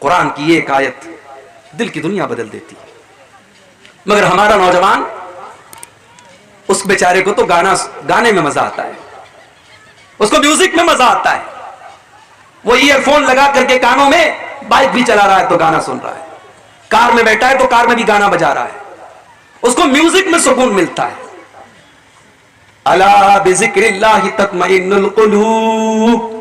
قرآن کی ایک آیت دل کی دنیا بدل دیتی ہے. مگر ہمارا نوجوان، اس بیچارے کو تو گانے میں مزہ آتا ہے، اس کو میوزک میں مزہ آتا ہے. وہ ایئر فون لگا کر کے کانوں میں بائک بھی چلا رہا ہے تو گانا سن رہا ہے، کار میں بیٹھا ہے تو کار میں بھی گانا بجا رہا ہے، اس کو میوزک میں سکون ملتا ہے. الا بذکر اللہ تطمئن القلوب.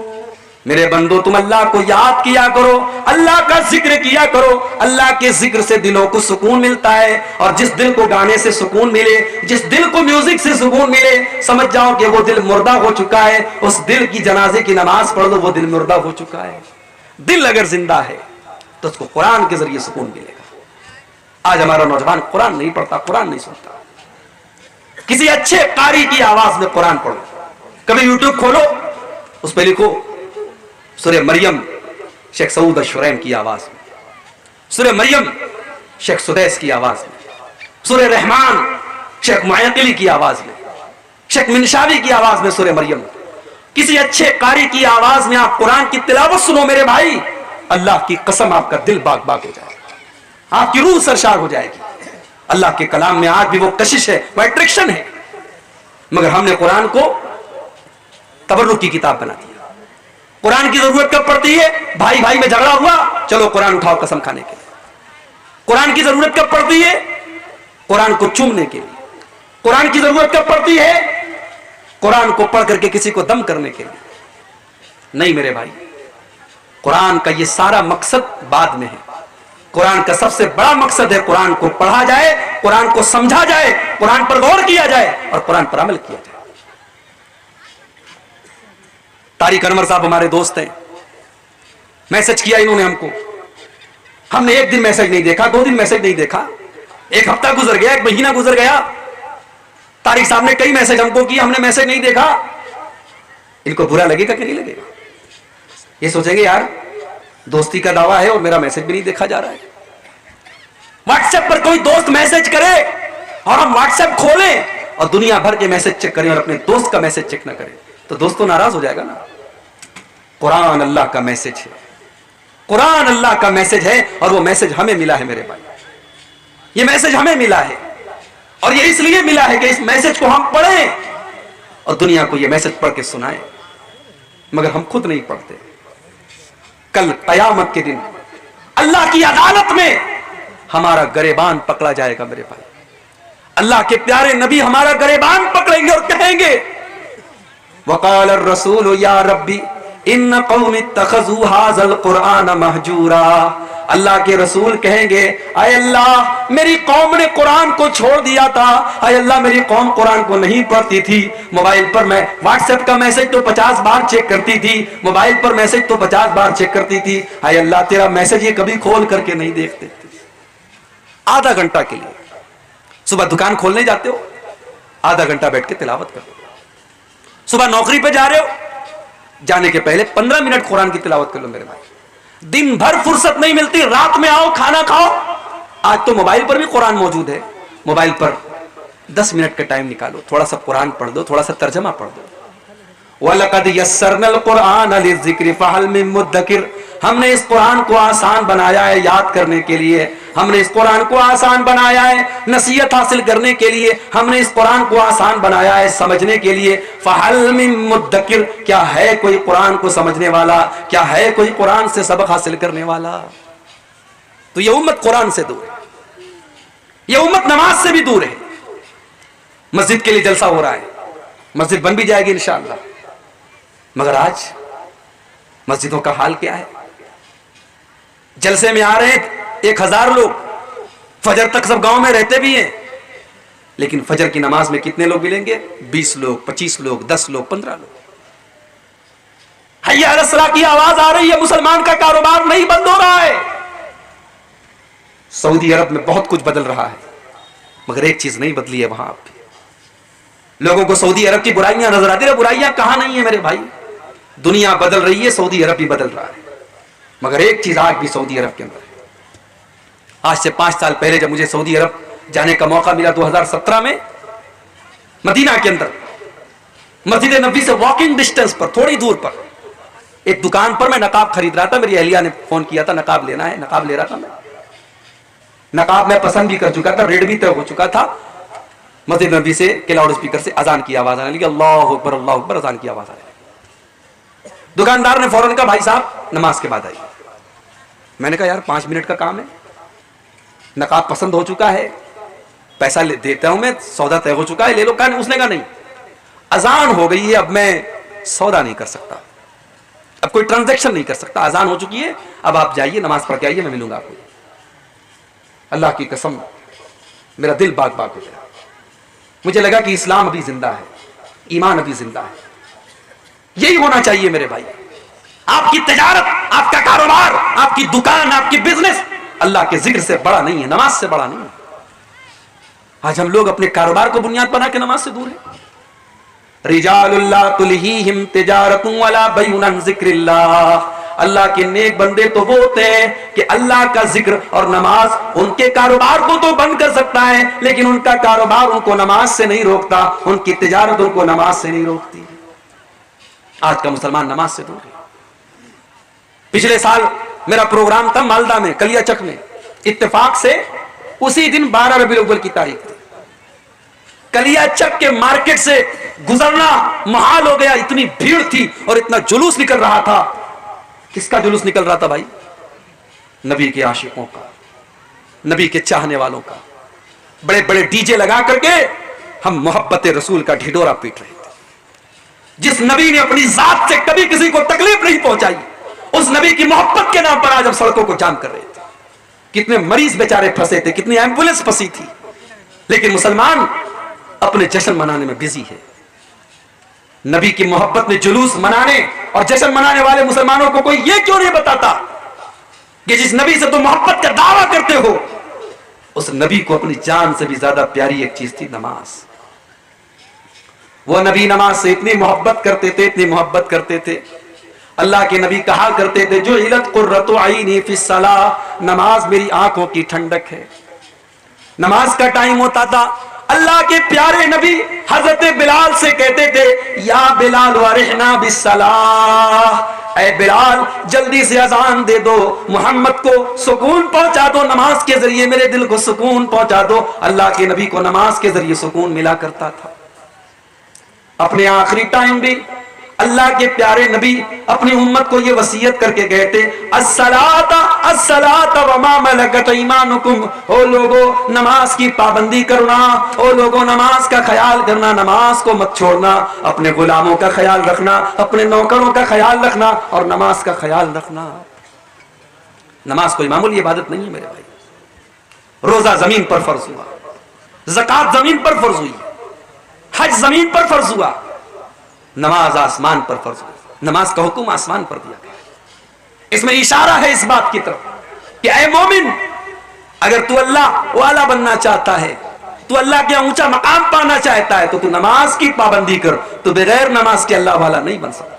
میرے بندو تم اللہ کو یاد کیا کرو، اللہ کا ذکر کیا کرو. اللہ کے ذکر سے دلوں کو سکون ملتا ہے، اور جس دل کو گانے سے سکون ملے، جس دل کو میوزک سے سکون ملے، سمجھ جاؤ کہ وہ دل مردہ ہو چکا ہے. اس دل کی جنازے کی نماز پڑھ دو، وہ دل مردہ ہو چکا ہے. دل اگر زندہ ہے تو اس کو قرآن کے ذریعے سکون ملے گا. آج ہمارا نوجوان قرآن نہیں پڑھتا، قرآن نہیں سنتا. کسی اچھے قاری کی آواز میں قرآن پڑھو. کبھی یوٹیوب کھولو، اس پہ لکھو سورہ مریم شیخ سعود الشریم کی آواز میں، سورہ مریم شیخ سدیس کی آواز میں، سورہ رحمان شیخ معقلی کی آواز میں، شیخ منشاوی کی آواز میں سورہ مریم. کسی اچھے قاری کی آواز میں آپ قرآن کی تلاوت سنو میرے بھائی، اللہ کی قسم آپ کا دل باغ باغ ہو جائے گا، آپ کی روح سرشار ہو جائے گی. اللہ کے کلام میں آج بھی وہ کشش ہے، وہ اٹریکشن ہے، مگر ہم نے قرآن کو تبرک کی کتاب بنا دیا. قرآن کی ضرورت کب پڑتی ہے؟ بھائی بھائی میں جھگڑا ہوا، چلو قرآن اٹھاؤ قسم کھانے کے لیے. قرآن کی ضرورت کب پڑتی ہے؟ قرآن کو چومنے کے لیے. قرآن کی ضرورت کب پڑتی ہے؟ قرآن کو پڑھ کر کے کسی کو دم کرنے کے لیے. نہیں میرے بھائی، قرآن کا یہ سارا مقصد بعد میں ہے. قرآن کا سب سے بڑا مقصد ہے قرآن کو پڑھا جائے، قرآن کو سمجھا جائے، قرآن پر غور کیا جائے اور قرآن پر عمل کیا جائے. طارق انور صاحب ہمارے دوست ہیں، میسج کیا انہوں نے ہم کو. ہم نے ایک دن میسج نہیں دیکھا، 2 دن میسج نہیں دیکھا، ایک ہفتہ گزر گیا، 1 مہینہ گزر گیا. طارق صاحب نے کئی میسج ہم کو کیا، ہم نے میسج نہیں دیکھا. ان کو برا لگے گا کہ نہیں لگے گا؟ یہ سوچیں گے یار دوستی کا دعویٰ ہے اور میرا میسج بھی نہیں دیکھا جا رہا ہے. واٹس ایپ پر کوئی دوست میسج کرے اور ہم واٹس ایپ کھولیں اور دنیا بھر کے میسج چیک کریں اور اپنے دوست کا میسج چیک نہ کریں تو دوست تو ناراض ہو جائے گا نا. قرآن اللہ کا میسج ہے، قرآن اللہ کا میسج ہے، اور وہ میسج ہمیں ملا ہے میرے بھائی. یہ میسج ہمیں ملا ہے، اور یہ اس لیے ملا ہے کہ اس میسج کو ہم پڑھیں اور دنیا کو یہ میسج پڑھ کے سنائیں. مگر ہم خود نہیں پڑھتے. کل قیامت کے دن اللہ کی عدالت میں ہمارا گریبان پکڑا جائے گا میرے بھائی. اللہ کے پیارے نبی ہمارا گریبان پکڑیں گے اور کہیں گے وقال الرسول یا ربی ان قوم اتخذوا هذا القرآن مہجورا. اللہ کے رسول کہیں گے اے اللہ میری قوم نے قرآن کو چھوڑ دیا تھا، اے اللہ میری قوم قرآن کو نہیں پڑھتی تھی. موبائل پر میں واٹس ایپ کا میسج تو 50 بار چیک کرتی تھی، موبائل پر میسج تو 50 بار چیک کرتی تھی، اے اللہ تیرا میسج یہ کبھی کھول کر کے نہیں دیکھتے تھے. آدھا گھنٹہ کے لیے صبح دکان کھولنے جاتے ہو، آدھا گھنٹہ بیٹھ کے تلاوت کرو. صبح نوکری پہ جا رہے ہو، جانے کے پہلے 15 منٹ قرآن کی تلاوت کر لو میرے بھائی. دن بھر فرصت نہیں ملتی، رات میں آؤ کھانا کھاؤ. آج تو موبائل پر بھی قرآن موجود ہے، موبائل پر 10 منٹ کا ٹائم نکالو، تھوڑا سا قرآن پڑھ دو، تھوڑا سا ترجمہ پڑھ دو. وَلَقَدْ يَسَّرْنَا الْقُرْآنَ لِلذِّكْرِ فَهَلْ مِن مُدَّكِرٍ. ہم نے اس قرآن کو آسان بنایا ہے یاد کرنے کے لیے، ہم نے اس قرآن کو آسان بنایا ہے نصیحت حاصل کرنے کے لیے، ہم نے اس قرآن کو آسان بنایا ہے سمجھنے کے لیے. فَهَلْ مِن مُدَّكِرٍ. کیا ہے کوئی قرآن کو سمجھنے والا؟ کیا ہے کوئی قرآن سے سبق حاصل کرنے والا؟ تو یہ امت قرآن سے دور ہے، یہ امت نماز سے بھی دور ہے. مسجد کے لیے جلسہ ہو رہا ہے، مسجد بن بھی جائے گی انشاءاللہ، مگر آج مسجدوں کا حال کیا ہے؟ جلسے میں آ رہے ہیں 1000 لوگ، فجر تک سب گاؤں میں رہتے بھی ہیں، لیکن فجر کی نماز میں کتنے لوگ ملیں گے؟ 20 لوگ، 25 لوگ، 10 لوگ، 15 لوگ. حی علی الصلاۃ کی آواز آ رہی ہے، مسلمان کا کاروبار نہیں بند ہو رہا ہے. سعودی عرب میں بہت کچھ بدل رہا ہے، مگر ایک چیز نہیں بدلی ہے وہاں بھی. لوگوں کو سعودی عرب کی برائیاں نظر آتی ہیں، برائیاں کہاں نہیں ہیں میرے بھائی. دنیا بدل رہی ہے، سعودی عرب بھی بدل رہا ہے، مگر ایک چیز آج بھی سعودی عرب کے اندر ہے. آج سے 5 سال پہلے جب مجھے سعودی عرب جانے کا موقع ملا 2017 میں، مدینہ کے اندر مسجد نبوی سے واکنگ ڈسٹینس پر، تھوڑی دور پر ایک دکان پر میں نقاب خرید رہا تھا, میری اہلیہ نے فون کیا تھا نقاب لینا ہے, نقاب لے رہا تھا میں. نقاب میں پسند بھی کر چکا تھا, ریٹ بھی طے ہو چکا تھا. مسجد نبی سے کے لاؤڈ اسپیکر سے اذان کی آواز آنے لگی, اللہ اکبر اذان کی آواز آنے لگی. دکاندار نے فوراً کہا بھائی صاحب نماز کے بعد آئیے. میں نے کہا یار 5 منٹ کا کام ہے, نقاب پسند ہو چکا ہے, پیسہ دیتا ہوں میں, سودا طے ہو چکا ہے, لے لو. اس نے کہا نہیں, اذان ہو گئی ہے, اب میں سودا نہیں کر سکتا, اب کوئی ٹرانزیکشن نہیں کر سکتا, اذان ہو چکی ہے, اب آپ جائیے نماز پڑھ کے آئیے, میں ملوں گا آپ کو. اللہ کی قسم میرا دل باغ باغ ہو گیا. مجھے لگا کہ اسلام ابھی زندہ ہے, ایمان ابھی زندہ ہے. یہی ہونا چاہیے میرے بھائی. آپ کی تجارت, آپ کا کاروبار, آپ کی دکان, آپ کی بزنس اللہ کے ذکر سے بڑا نہیں ہے, نماز سے بڑا نہیں ہے. آج ہم لوگ اپنے کاروبار کو بنیاد بنا کے نماز سے دور ہیں. رجال اللہ تلہیہم تجارت ولا بیع عن ذکر اللہ. اللہ کے نیک بندے تو وہ ہوتے ہیں کہ اللہ کا ذکر اور نماز ان کے کاروبار کو تو بند کر سکتا ہے, لیکن ان کا کاروبار ان کو نماز سے نہیں روکتا, ان کی تجارت ان کو نماز سے نہیں روکتی. آج کا مسلمان نماز سے دور ہے. پچھلے سال میرا پروگرام تھا مالدہ میں, کلیا چک میں. اتفاق سے اسی دن 12 ربیع الاول کی تاریخ تھی. کلیا چک کے مارکیٹ سے گزرنا محال ہو گیا, اتنی بھیڑ تھی اور اتنا جلوس نکل رہا تھا. کس کا جلوس نکل رہا تھا بھائی؟ نبی کے عاشقوں کا, نبی کے چاہنے والوں کا. بڑے بڑے ڈی جے لگا کر کے ہم محبت رسول کا ڈھڈورا پیٹ رہے تھے. جس نبی نے اپنی ذات سے کبھی کسی کو تکلیف نہیں پہنچائی, اس نبی کی محبت کے نام پر آج ہم سڑکوں کو جام کر رہے تھے. کتنے مریض بیچارے پھنسے تھے, کتنی ایمبولینس پھنسی تھی, لیکن مسلمان اپنے جشن منانے میں بزی ہے. نبی کی محبت میں جلوس منانے اور جشن منانے والے مسلمانوں کو کوئی یہ کیوں نہیں بتاتا کہ جس نبی سے تم محبت کا دعویٰ کرتے ہو, اس نبی کو اپنی جان سے بھی زیادہ پیاری ایک چیز تھی نماز. وہ نبی نماز سے اتنی محبت کرتے تھے, اتنی محبت کرتے تھے. اللہ کے نبی کہا کرتے تھے جو علت قرۃ عینی فی الصلاۃ, نماز میری آنکھوں کی ٹھنڈک ہے. نماز کا ٹائم ہوتا تھا, اللہ کے پیارے نبی حضرت بلال سے کہتے تھے یا بلال ورحنا بالصلاۃ, اے بلال جلدی سے اذان دے دو, محمد کو سکون پہنچا دو, نماز کے ذریعے میرے دل کو سکون پہنچا دو. اللہ کے نبی کو نماز کے ذریعے سکون ملا کرتا تھا. اپنے آخری ٹائم بھی اللہ کے پیارے نبی اپنی امت کو یہ وصیت کر کے گئے تھے الصلاۃ الصلاۃ وما ملکت ایمانکم, او لوگو نماز کی پابندی کرنا, او لوگو نماز کا خیال کرنا, نماز کو مت چھوڑنا, اپنے غلاموں کا خیال رکھنا, اپنے نوکروں کا خیال رکھنا اور نماز کا خیال رکھنا. نماز کوئی معمولی عبادت نہیں ہے میرے بھائی. روزہ زمین پر فرض ہوا, زکوٰۃ زمین پر فرض ہوئی, حج زمین پر فرض ہوا, نماز آسمان پر فرض ہوئی. نماز کا حکم آسمان پر دیا گیا. اس میں اشارہ ہے اس بات کی طرف کہ اے مومن, اگر تو اللہ والا بننا چاہتا ہے, تو اللہ کے اونچا مقام پانا چاہتا ہے, تو تو نماز کی پابندی کر. تو بغیر نماز کے اللہ والا نہیں بن سکتا.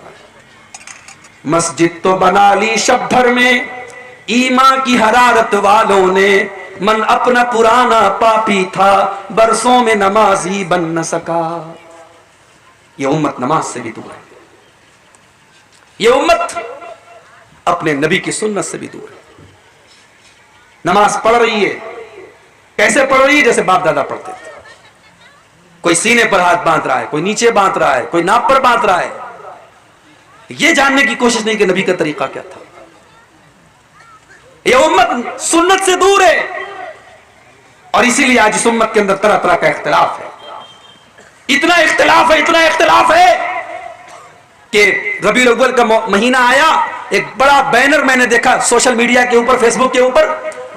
مسجد تو بنا لی شب بھر میں ایمان کی حرارت والوں نے, من اپنا پرانا پاپی تھا برسوں میں نمازی بن نہ سکا. یہ امت نماز سے بھی دور ہے. یہ امت اپنے نبی کی سنت سے بھی دور ہے. نماز پڑھ رہی ہے, کیسے پڑھ رہی ہے؟ جیسے باپ دادا پڑھتے تھے. کوئی سینے پر ہاتھ باندھ رہا ہے, کوئی نیچے باندھ رہا ہے, کوئی ناپ پر باندھ رہا ہے. یہ جاننے کی کوشش نہیں کہ نبی کا طریقہ کیا تھا. یہ امت سنت سے دور ہے, اور اسی لیے آج اس امت کے اندر طرح طرح کا اختلاف ہے. اتنا اختلاف ہے, اتنا اختلاف ہے کہ ربیع الاول کا مہینہ آیا, ایک بڑا بینر میں نے دیکھا سوشل میڈیا کے اوپر, فیس بک کے اوپر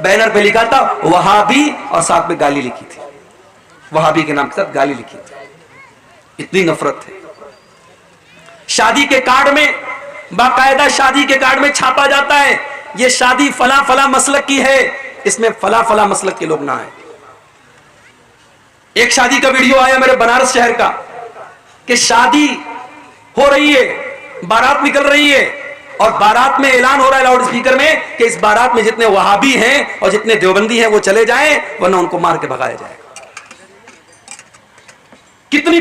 بینر پہ لکھا تھا وہابی, اور ساتھ میں گالی لکھی تھی, وہابی کے نام کے ساتھ گالی لکھی تھی. اتنی نفرت ہے. شادی کے کارڈ میں, باقاعدہ شادی کے کارڈ میں چھاپا جاتا ہے یہ شادی فلاں فلاں مسلک کی ہے, اس میں فلاں فلاں مسلک کے لوگ نہ آئے. ایک شادی کا ویڈیو آیا میرے بنارس شہر کا کہ شادی ہو رہی ہے, بارات نکل رہی ہے, اور بارات میں اعلان ہو رہا ہے لاؤڈ اسپیکر میں کہ اس بارات میں جتنے وہابی ہیں اور جتنے دیوبندی ہیں وہ چلے جائیں, ورنہ ان کو مار کے بھگایا جائے گا. کتنی